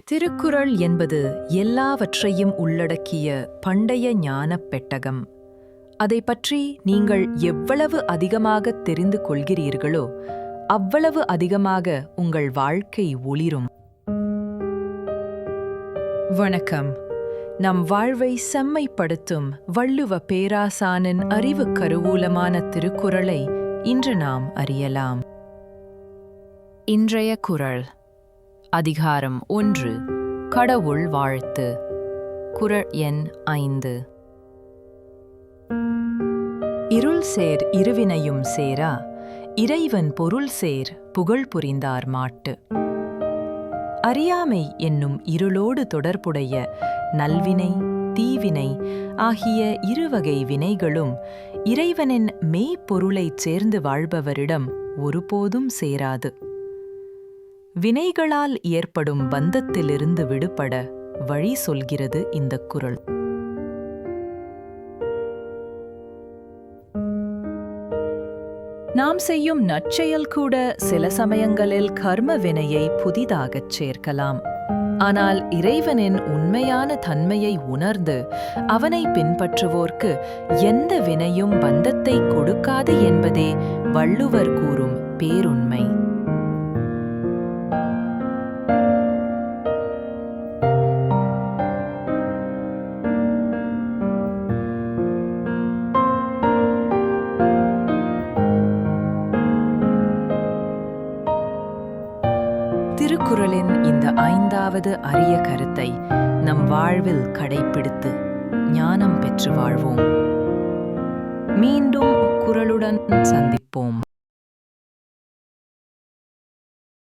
திருக்குறள் என்பது எல்லாவற்றையும் உள்ளடக்கிய பண்டைய ஞானப் பெட்டகம். அதை பற்றி நீங்கள் எவ்வளவு அதிகமாக தெரிந்து கொள்கிறீர்களோ அவ்வளவு அதிகமாக உங்கள் வாழ்க்கை ஒளிரும். வணக்கம். நம் வாழ்வை செம்மைப்படுத்தும் வள்ளுவ பேராசானின் அறிவுக் கருவூலமான திருக்குறளை இன்று நாம் அறியலாம். இன்றைய குறள். அதிகாரம் 1. கடவுள் வாழ்த்து. குறள் எண் 5. இருள் சேர் இருவினையும் சேரா, இறைவன் பொருள் சேர் புகழ் புரிந்தார் மாட்டு. அறியாமை என்னும் இருளோடு தொடர்புடைய நல்வினை, தீவினை ஆகிய இருவகை வினைகளும் இறைவனின் மெய்ப்பொருளைச் சேர்ந்து வாழ்பவரிடம் ஒருபோதும் சேராது. வினைகளால் ஏற்படும் பந்தத்திலிருந்து விடுபட வழி சொல்கிறது இந்தக் குறள். நாம் செய்யும் நற்செயல் கூட சில சமயங்களில் கர்ம வினையை புதிதாகச் சேர்க்கலாம். ஆனால் இறைவனின் உண்மையான தன்மையை உணர்ந்து அவனை பின்பற்றுவோர்க்கு எந்த வினையும் பந்தத்தை கொடுக்காது என்பதே வள்ளுவர் கூறும் பேருண்மை. திருக்குறளின் இந்த 5வது அரிய கருத்தை நம் வாழ்வில் கடைப்பிடித்து ஞானம் பெற்று வாழ்வோம். மீண்டும் குறளுடன் சந்திப்போம்.